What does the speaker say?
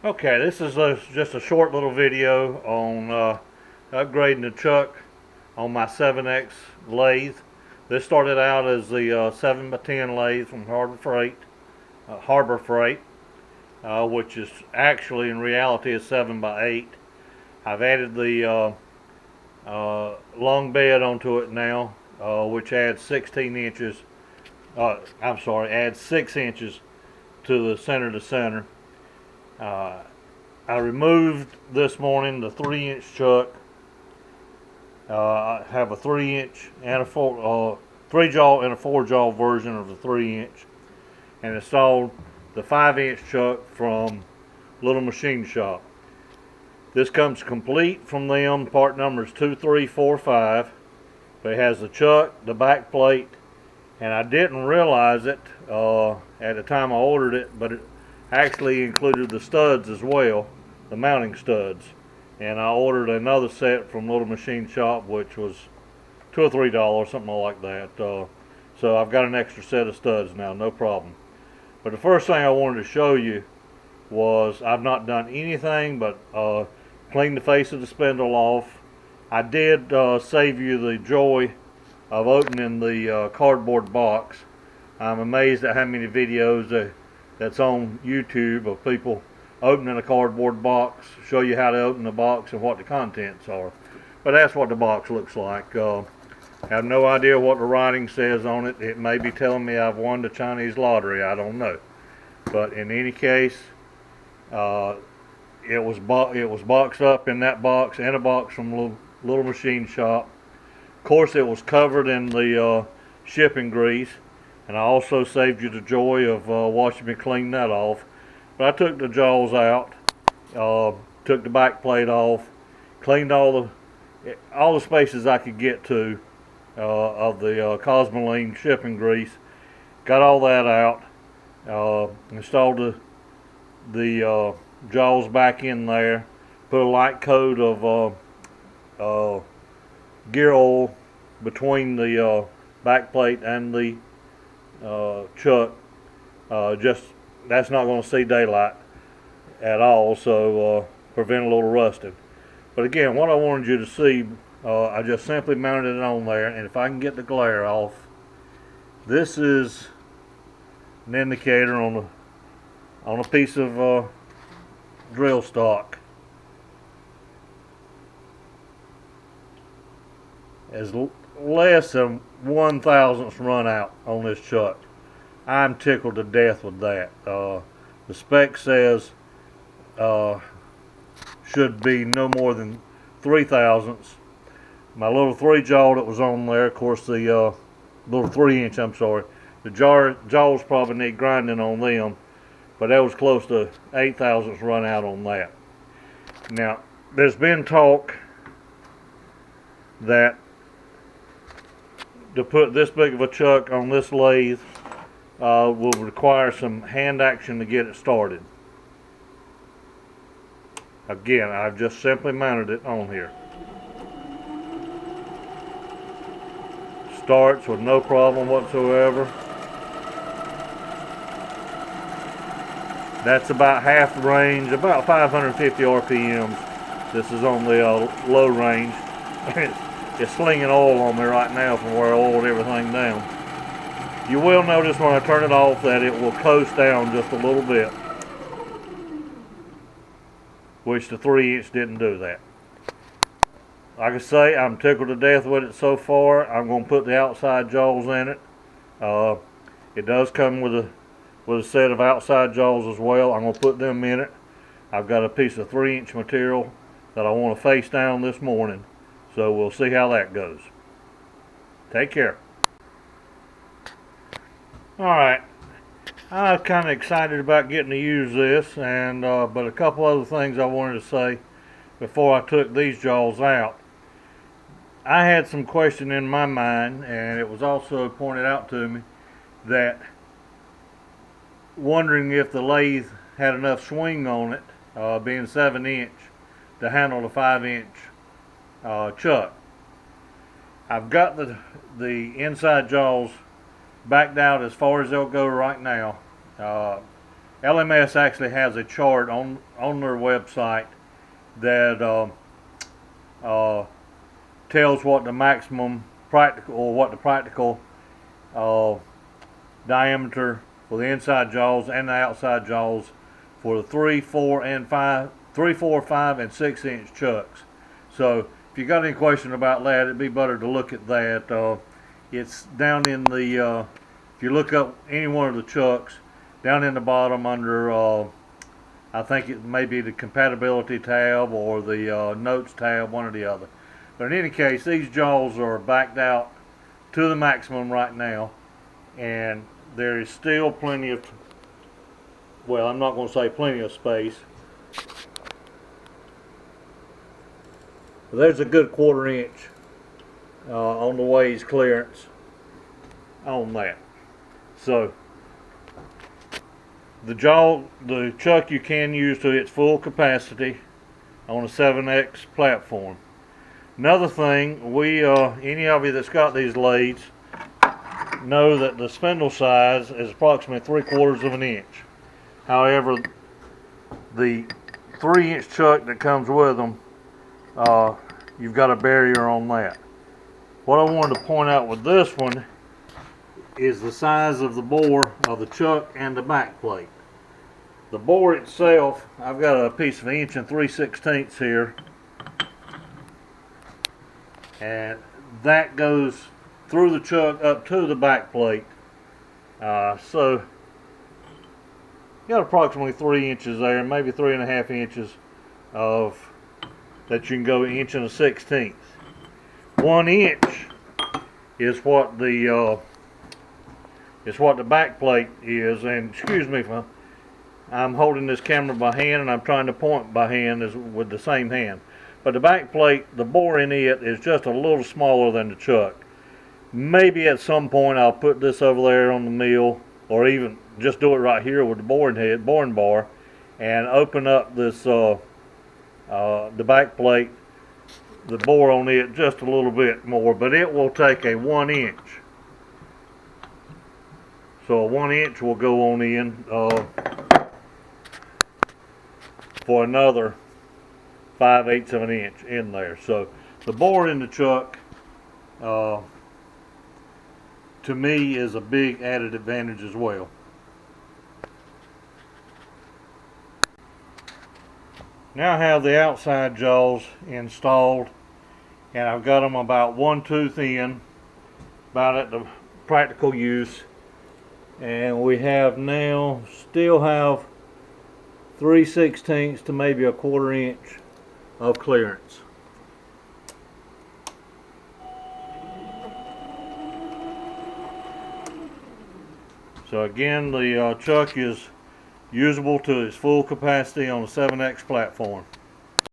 Okay, this is just a short little video on upgrading the chuck on my 7X lathe. This started out as the 7x10 lathe from Harbor Freight, which is actually in reality a 7x8. I've added the long bed onto it now, which adds 16 inches. Adds 6 inches to the center to center. I removed this morning the 3-inch chuck. I have a 3-inch and a 3-jaw and a 4-jaw version of the 3-inch, and installed the 5-inch chuck from Little Machine Shop. This comes complete from them. Part numbers 2, 3, 4, 5. But it has the chuck, the back plate, and I didn't realize it at the time I ordered it, but it actually included the studs as well, the mounting studs. And I ordered another set from Little Machine Shop, which was $2 or $3, something like that. So I've got an extra set of studs now, no problem. But the first thing I wanted to show you was I've not done anything but clean the face of the spindle off. I did save you the joy of opening the cardboard box. I'm amazed at how many videos that's on YouTube of people opening a cardboard box, show you how to open the box and what the contents are. But that's what the box looks like. I have no idea what the writing says on it. It may be telling me I've won the Chinese lottery. I don't know. But in any case, it was boxed up in that box, in a box from Little Machine Shop. Of course, it was covered in the shipping grease, and I also saved you the joy of watching me clean that off. But I took the jaws out, took the back plate off, cleaned all the spaces I could get to of the Cosmoline shipping grease. Got all that out, installed the jaws back in there, put a light coat of gear oil between the back plate and the chuck. Just that's not going to see daylight at all, so prevent a little rusting. But again, what I wanted you to see, I just simply mounted it on there, and if I can get the glare off, this is an indicator on a piece of drill stock. As less than 1/1000th run out on this chuck. I'm tickled to death with that. The spec says should be no more than 3/1000ths. My little 3-jaw that was on there, of course the little 3-inch, I'm sorry, the jaws probably need grinding on them, but that was close to 8/1000ths run out on that. Now, there's been talk that to put this big of a chuck on this lathe will require some hand action to get it started. Again, I've just simply mounted it on here. Starts with no problem whatsoever. That's about half the range, about 550 RPMs. This is on the low range. It's slinging oil on me right now from where I oiled everything down. You will notice when I turn it off that it will coast down just a little bit, which the 3-inch didn't do that. Like I say, I'm tickled to death with it so far. I'm going to put the outside jaws in it. It does come with a set of outside jaws as well. I'm going to put them in it. I've got a piece of 3-inch material that I want to face down this morning, so we'll see how that goes. Take care. Alright, I'm kind of excited about getting to use this, and but a couple other things I wanted to say before I took these jaws out. I had some question in my mind, and it was also pointed out to me, that wondering if the lathe had enough swing on it, being 7-inch, to handle the 5-inch chuck. I've got the inside jaws backed out as far as they'll go right now. LMS actually has a chart on their website that tells what the maximum practical, or what the practical diameter for the inside jaws and the outside jaws for the 3, 4, and 5, 5, and 6 inch chucks. So if you got any question about that, it'd be better to look at that. It's down in the, if you look up any one of the chucks, down in the bottom under, I think it may be the compatibility tab or the notes tab, one or the other. But in any case, these jaws are backed out to the maximum right now, and there is still plenty of, well, I'm not going to say plenty of space, but there's a good 1/4 inch on the ways clearance on that. So the chuck you can use to its full capacity on a 7X platform. Another thing, any of you that's got these lathes know that the spindle size is approximately 3/4 of an inch. However, the 3-inch chuck that comes with them, you've got a barrier on that. What I wanted to point out with this one is the size of the bore of the chuck and the back plate. The bore itself, I've got a piece of 1 3/16 here, and that goes through the chuck up to the back plate. So you got approximately 3 inches there, maybe 3.5 inches of that you can go 1 1/16. 1 inch is what the back plate is. And excuse me if I'm holding this camera by hand and I'm trying to point by hand with the same hand. But the back plate, the bore in it is just a little smaller than the chuck. Maybe at some point I'll put this over there on the mill, or even just do it right here with the boring bar, and open up this the back plate, the bore on it just a little bit more, but it will take a 1 inch. So a 1 inch will go on in for another 5/8 of an inch in there. So the bore in the chuck, to me, is a big added advantage as well. Now I have the outside jaws installed, and I've got them about 1 tooth in, about at the practical use. And we have now, still have 3/16 to maybe a 1/4 inch of clearance. So again, the chuck is usable to its full capacity on a 7X platform.